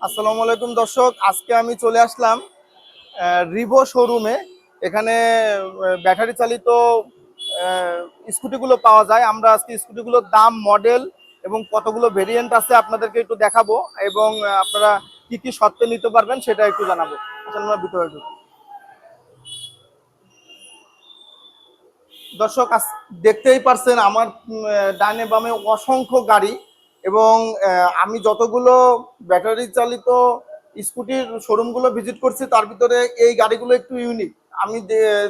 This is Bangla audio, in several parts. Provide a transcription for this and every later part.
আসসালামু আলাইকুম দর্শক, আজকে আমি চলে আসলাম রিভো শোরুমে। এখানে ব্যাটারি চালিত স্কুটিগুলো পাওয়া যায়। আমরা আজকে স্কুটিগুলোর দাম, মডেল এবং কতগুলো ভেরিয়েন্ট আছে আপনাদেরকে একটু দেখাবো, এবং আপনারা কি কি শর্তে নিতে পারবেন সেটা একটু জানাবো। আসলে আমরা ভিতরে ঢুকি। দর্শক দেখতেই পারছেন আমার ডানে বামে অসংখ্য গাড়ি, এবং আমি যতগুলো ব্যাটারি চালিত স্কুটির শোরুমগুলো ভিজিট করছি তার ভিতরে এই গাড়িগুলো একটু ইউনিক। আমি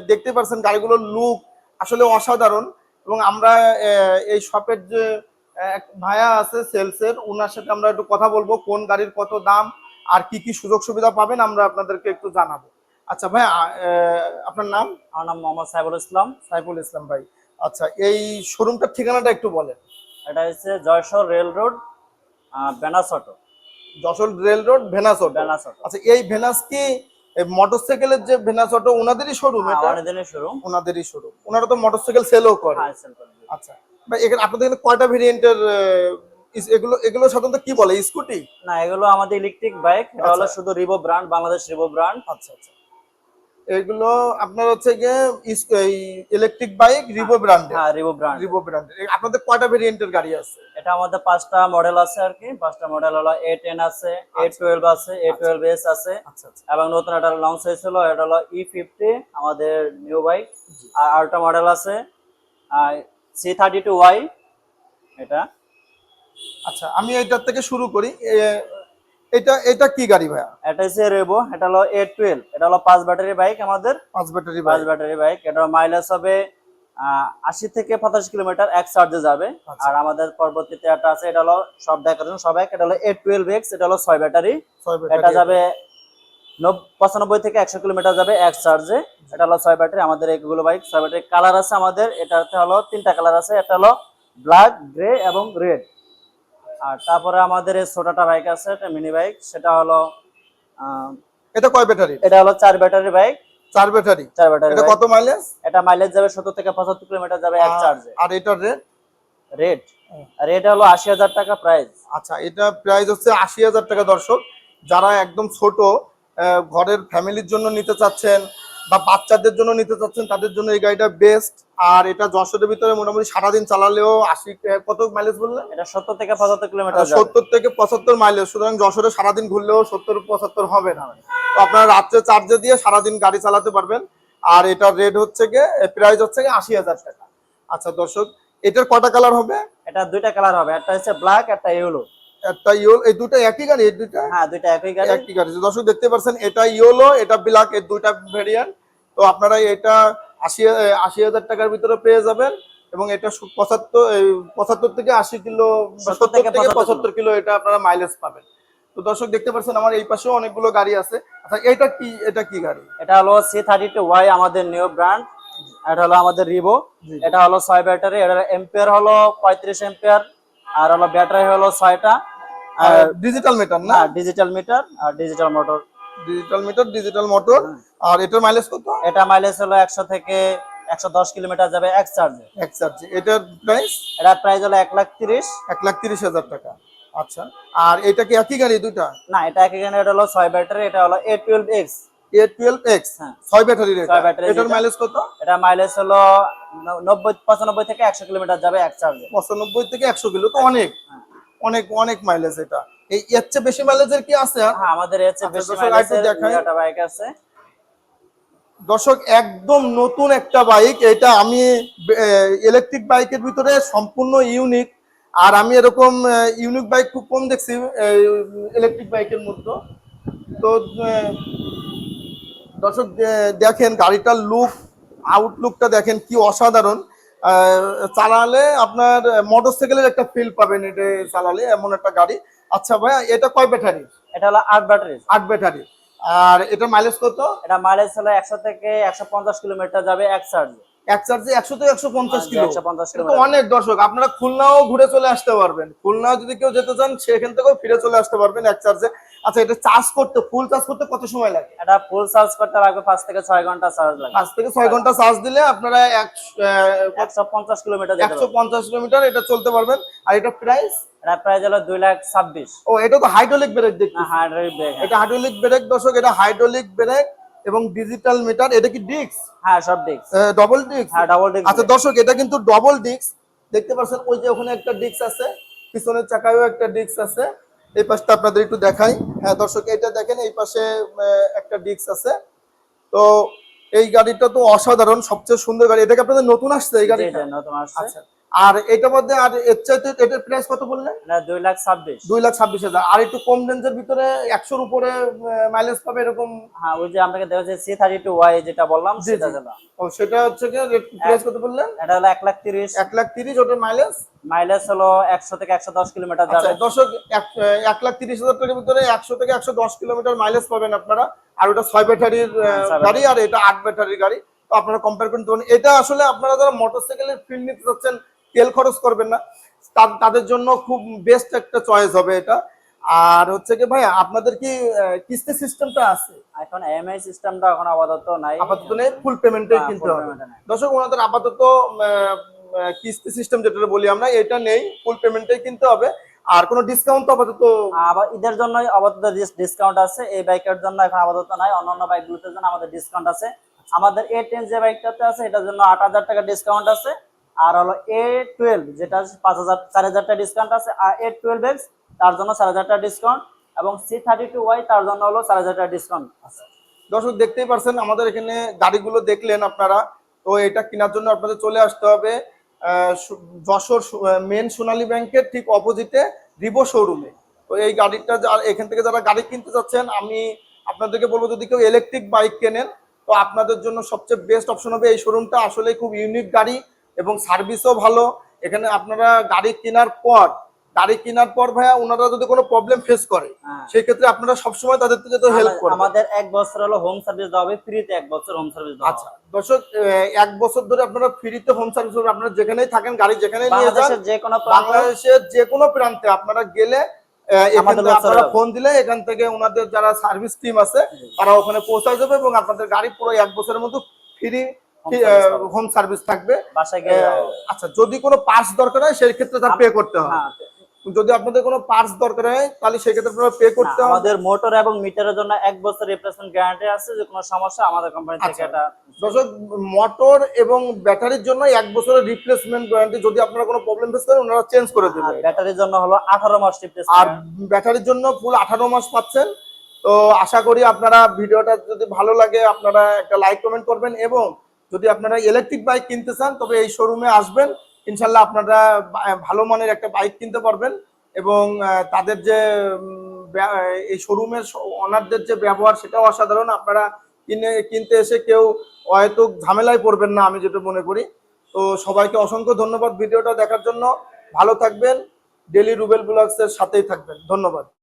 দেখতে পারছেন গাড়িগুলোর লুক আসলে অসাধারণ। এবং আমরা এই শপের যে এক ভাইয়া আছে সেলসের, ওনার সাথে আমরা একটু কথা বলবো কোন গাড়ির কত দাম আর কি কি সুযোগ সুবিধা পাবেন আমরা আপনাদেরকে একটু জানাবো। আচ্ছা ভাই, আপনার নাম? আমার নাম মোহাম্মদ সাইফুল ইসলাম। সাইফুল ইসলাম ভাই। আচ্ছা, এই শোরুমটার ঠিকানাটা একটু বলেন। এটা হচ্ছে Jashore rail road, Venus auto. Jashore rail road, Venus auto. Venus auto. আচ্ছা, এই ভেনাস কি মোটরসাইকেলের যে ভেনাস অটো ওনাদেরই শোরুম? এটা অনেকদিনের শোরুম। ওনাদেরই শোরুম। ওনারা তো মোটরসাইকেল সেলও করে। হ্যাঁ, সেল করে। আচ্ছা ভাই, এখানে আপনাদের এখানে কয়টা ভেরিয়েন্টের এগুলো এগুলো সাধারণত কি বলে, স্কুটি? না, এগুলো আমাদের ইলেকট্রিক বাইক। এটা হলো শুধু রিভো ব্র্যান্ড, বাংলাদেশ রিভো ব্র্যান্ড। আচ্ছা আচ্ছা, এগুলো আপনার হচ্ছে গিয়ে এই ইলেকট্রিক বাইক রিভো ব্র্যান্ড। হ্যাঁ, রিভো ব্র্যান্ড। রিভো ব্র্যান্ড। আপনাদের কয়টা ভেরিয়েন্টের গাড়ি আছে? এটা আমাদের 5টা মডেল আছে আর কি। 5টা মডেল হলো A10 আছে, A12 আছে, A12s আছে। আচ্ছা আচ্ছা। এবং নতুন একটা লঞ্চ হয়েছিল, এটা হলো E50, আমাদের নিউ বাইক। আর আরেকটা মডেল আছে C32Y, এটা। আচ্ছা, আমি এইটার থেকে শুরু করি। এটা এটা কি গাড়ি ভাইয়া? এটা হচ্ছে রেভো, এটা হলো A12। এটা হলো 5 ব্যাটারি বাইক আমাদের। 5 ব্যাটারি 5 ব্যাটারি বাইক। এটার মাইলেজ হবে 80 থেকে 85 কিলোমিটার এক চার্জে যাবে। আর আমাদের পরবর্তীতে একটা আছে, এটা হলো সব দেখার সব এক, এটা হলো A12X। এটা হলো 6 ব্যাটারি। এটা যাবে 95 থেকে 100 কিলোমিটার যাবে এক চার্জে। এটা হলো 6 ব্যাটারি। আমাদের এইগুলো বাইক 6 ব্যাটারি। কালার আছে আমাদের, এটাতে হলো 3টা কালার আছে। এটা হলো ব্ল্যাক, গ্রে এবং রেড। আর তারপরে আমাদের এই ছোটটা বাইক আছে, এটা মিনি বাইক। সেটা হলো এটা কয় ব্যাটারি? এটা হলো 4 ব্যাটারি বাইক। 4 ব্যাটারি। 4 ব্যাটারি। এটা কত মাইলেজ? এটা মাইলেজ যাবে 70 থেকে 75 কিলোমিটার যাবে এক চার্জে। আর এটার রেট? রেট আর এটা হলো 80,000 টাকা প্রাইস। আচ্ছা, এটা প্রাইস হচ্ছে 80,000 টাকা। দর্শক, যারা একদম ছোট ঘরের ফ্যামিলির জন্য নিতে চাচ্ছেন বা বাচ্চাদের জন্য নিতে চাচ্ছেন তাদের জন্য এই গাড়িটা বেস্ট। আর এটা যশোরের ভিতরে মোটামুটি সারাদিন চালালেও 80, কত মাইলেজ বললেন? এটা 70 থেকে 75 কিলোমিটার যাবে। 70 থেকে 75 মাইলেজ। সুতরাং যশোরে সারাদিন ঘুরলেও 70-75 হবে না। তো আপনারা রাত্রে চার্জে দিয়ে সারাদিন গাড়ি চালাতে পারবেন। আর এটার রেট হচ্ছে গিয়ে, প্রাইস হচ্ছে গিয়ে 80,000 টাকা। আচ্ছা দর্শক, এটার কটা কালার হবে? এটা 2টা কালার হবে, একটা হচ্ছে ব্ল্যাক, একটা ইয়েলো। একটা ইয়েলো। এই দুটো একই গাড়ি? এই দুটো? হ্যাঁ, 2টা একই গাড়ি। একই গাড়ি। দর্শক দেখতে পাচ্ছেন, এটা ইয়েলো, এটা ব্ল্যাক, এর দুইটা ভেরিয়েন্ট। তো আপনারা এটা 80,000 টাকার ভিতরে পেয়ে যাবেন। এবং এটা 75 থেকে 80 কিলো, 70 থেকে 75 কিলো এটা আপনারা মাইলেজ পাবেন। তো দর্শক দেখতে পাচ্ছেন আমার এই পাশেও অনেকগুলো গাড়ি আছে। আচ্ছা, এটা কি, এটা কি গাড়ি? এটা হলো C32Y, আমাদের নিউ ব্র্যান্ড। এটা হলো আমাদের রিভো। এটা হলো 6 ব্যাটারি। এটা এম্পিয়ার হলো 35 এম্পিয়ার। আর হলো ব্যাটারি হলো 6টা। আর ডিজিটাল মিটার না? ডিজিটাল মিটার আর digital motor. Digital meter, digital motor. আর এটার মাইলেজ কত? এটা মাইলেজ হলো 100 থেকে 110 কিলোমিটার যাবে এক চার্জে। এক চার্জে। এটার প্রাইস? এটা প্রাইস হলো 1,30,000। 1,30,000 টাকা। আচ্ছা, আর এটা কি একই গাড়ি দুইটা? না, এটা একই গাড়ি। এটা হলো 6 ব্যাটারি। এটা হলো A12X। A12X, 6 ব্যাটারির। এটার মাইলেজ কত? এটা মাইলেজ হলো 95 থেকে 100 কিলোমিটার যাবে এক চার্জে। 95 থেকে 100 কিলো, তো অনেক অনেক অনেক মাইলেজ। এটা এই এর চেয়ে বেশি মাইলেজের কি আছে? হ্যাঁ, আমাদের এর চেয়ে বেশি মাইলেজের একটা বাইক আছে। দর্শক, একদম নতুন একটা বাইক এটা। আমি ইলেকট্রিক বাইকের ভিতরে সম্পূর্ণ ইউনিক। আর আমি এরকম ইউনিক বাইক খুব কম দেখছি ইলেকট্রিক বাইকের মধ্যে। তো দর্শক দেখেন গাড়িটার লুক, আউটলুকটা দেখেন কি অসাধারণ। চালালে আপনার মোটরসাইকেলের একটা ফিল পাবেন এটা চালালে, এমন একটা গাড়ি। আচ্ছা ভাইয়া, এটা কয় ব্যাটারি? এটা হলো 8 ব্যাটারি। 8 ব্যাটারি। আর এটা মাইলেজ কত? এটা মাইলেজ হলো 100 থেকে 150 কিলোমিটার যাবে এক চার্জে। এক চার্জে 100 থেকে 150 কিলো। 150 কিন্তু কিলোমিটার। অনেক দর্শক, আপনারা খুলনাও ঘুরে চলে আসতে পারবেন, খুলনাও যদি কেউ যেতে চান সেখান থেকেও ফিরে চলে আসতে পারবেন এক চার্জে। আচ্ছা, এটা চার্জ করতে, ফুল চার্জ করতে কত সময় লাগে? এটা ফুল চার্জ করতে লাগবে 5 থেকে 6 ঘন্টা চার্জ লাগে। 5 থেকে 6 ঘন্টা চার্জ দিলে আপনারা 150 কিলোমিটার যেতে পারবে। 150 কিলোমিটার এটা চলতে পারবেন। আর এটা প্রাইস? এটা প্রাইস হলো 2,26,000। ও, এটা তো হাইড্রোলিক ব্রেক না, দেখতেছি। Hydraulic break. এটা হাইড্রোলিক ব্রেক দর্শক, এটা হাইড্রোলিক ব্রেক এবং ডিজিটাল মিটার। এটা কি ডিস্ক? হ্যাঁ, সব ডিস্ক। Double disc? হ্যাঁ, ডাবল ডিস্ক। আচ্ছা দর্শক, এটা কিন্তু ডবল ডিস্ক দেখতে পাচ্ছেন। ওই যে ওখানে একটা ডিস্ক আছে, পিছনের চাকায়ও একটা ডিস্ক আছে। এই পাশটা আপনাদের একটু দেখাই। হ্যাঁ দর্শক, এটা দেখেন, এই পাশে একটা ডিস্ক আছে। তো এই গাড়িটা তো অসাধারণ, সবচেয়ে সুন্দর গাড়ি। এটা কি আপনাদের নতুন আসছে এই গাড়িটা? নতুন আসছে। আচ্ছা, আর এটার মধ্যে আর এর চাইতে এটার প্রাইস কত বললেন? এটা 2,26,000। 2,26,000। আর একটু কম রেঞ্জের ভিতরে 100-র উপরে মাইলেজ পাবে এরকম? হ্যাঁ, ওই যে আপনাকে দেখাচ্ছি C32Y যেটা বললাম জি, সেটা জি। দিলাম। ও, সেটা হচ্ছে কি প্রাইস কত বললেন? এটা হলো 1,30,000। 1,30,000। ওটার মাইলেজ? মাইলেজ হলো 100 থেকে 110 কিলোমিটার আচ্ছা যাবে। দর্শক, 1,30,000 টাকার ভিতরে 100 থেকে 110 কিলোমিটার মাইলেজ পাবেন আপনারা। আর ওটা 6 ব্যাটারির গাড়ি, আর এটা 8 ব্যাটারির গাড়ি। তো আপনারা কম্পেয়ার করতে পারেন। এটা আসলে আপনারা যারা মোটরসাইকেলের ফিল নিতে চাচ্ছেন, তেল খরচ করবেন না, তাদের জন্য খুব বেস্ট একটা চয়েস হবে এটা। আর হচ্ছে কি ভাই, আপনাদের কি কিস্তি সিস্টেমটা আছে? এখন EMI সিস্টেমটা এখন আপাতত নাই। আপাতত নেই, ফুল পেমেন্টেই হ্যাঁ, কিনতে full হবে। payment এ নাই। দর্শক, ওনাদের আপাতত কিস্তি সিস্টেম যেটা বলি আমরা, এটা নেই, ফুল পেমেন্টেই কিনতে হবে। আর কোনো ডিসকাউন্ট তো আপাতত? আবার ঈদের জন্য আপাতত ডিসকাউন্ট আছে, এই বাইকের জন্য এখন আপাতত নাই। অন্যান্য বাইকগুলোর জন্য আমাদের ডিসকাউন্ট আছে। আমাদের A10 যে বাইকটাতে আছে এটার জন্য 8,000 টাকা ডিসকাউন্ট আছে। আর হলো A12 যেটা 4,000 টাকা ডিসকাউন্ট আছে। আর A12X তার জন্য 4,000 টাকা ডিসকাউন্ট, এবং C32Y তার জন্য হলো 4,000 টাকা ডিসকাউন্ট আছে। দর্শক দেখতেই পারছেন, আমাদের এখানে গাড়িগুলো দেখলেন আপনারা। তো এটা কেনার জন্য আপনাদের চলে আসতে হবে যশোর মেন সোনালী ব্যাংকের ঠিক অপোজিটে রিভো শোরুমে। তো এই গাড়িটা এখান থেকে যারা গাড়ি কিনতে চাচ্ছেন, আমি আপনাদেরকে বলবো, যদি কেউ ইলেকট্রিক বাইক কেনেন তো আপনাদের জন্য সবচেয়ে বেস্ট অপশন হবে এই শোরুমটা। আসলে খুব ইউনিক গাড়ি এবং সার্ভিসও ভালো। এখানে আপনারা গাড়ি কেনার পর ভাইয়া, ওনারা যদি কোনো প্রবলেম ফেস করে সেই ক্ষেত্রে আপনারা সবসময় তাদের থেকে তো হেল্প করবেন। আমাদের 1 বছর হলো হোম সার্ভিস দেওয়া হবে, ফ্রিতে 1 বছর হোম সার্ভিস দেওয়া হবে। আচ্ছা দর্শক, 1 বছর ধরে আপনারা ফ্রিতে হোম সার্ভিস হবে। আপনারা যেখানেই থাকেন, গাড়ি যেখানে নিয়ে যান, বাংলাদেশের যে কোনো প্রান্তে আপনারা গেলে আপনারা ফোন দিলে এখান থেকে ওনাদের যারা সার্ভিস টিম আছে তারা ওখানে পৌঁছায় যাবে, এবং আপনাদের গাড়ি পুরো 1 বছরের মধ্যে ফ্রি হোম সার্ভিস থাকবে। আচ্ছা, যদি কোনো পার্টস দরকার হয় সেই ক্ষেত্রে তার পে করতে হবে। যদি আপনাদের কোনো পার্টস দরকার হয় তাহলে সেই ক্ষেত্রে আপনারা পে করতে হবে। আমাদের মোটর এবং মিটারের জন্য 1 বছর রিপ্লেসমেন্ট গ্যারান্টি আছে, যে কোনো সমস্যা আমাদের কোম্পানি থেকে এটা। দর্শক, মোটর এবং ব্যাটারির জন্য 1 বছরের রিপ্লেসমেন্ট গ্যারান্টি। যদি আপনারা কোনো প্রবলেম ফেস করেন ওনারা চেঞ্জ করে দেবে। আর ব্যাটারির জন্য হলো 18 মাস রিপ্লেসমেন্ট। আর ব্যাটারির জন্য ফুল 18 মাস পাচ্ছেন। তো আশা করি আপনারা ভিডিওটা যদি ভালো লাগে আপনারা একটা লাইক কমেন্ট করবেন, এবং যদি আপনারা ইলেকট্রিক বাইক কিনতে চান তবে এই শোরুমে আসবেন। ইনশাল্লাহ আপনারা ভালো মানের একটা বাইক কিনতে পারবেন। এবং তাদের যে এই শোরুমের ওনারদের যে ব্যবহার সেটাও অসাধারণ। আপনারা কিনতে এসে কেউ হয়তো ঝামেলায় পড়বেন না, আমি যেটা মনে করি। তো সবাইকে অসংখ্য ধন্যবাদ ভিডিওটা দেখার জন্য। ভালো থাকবেন, ডেইলি রুবেল ব্লগসের সাথেই থাকবেন। ধন্যবাদ।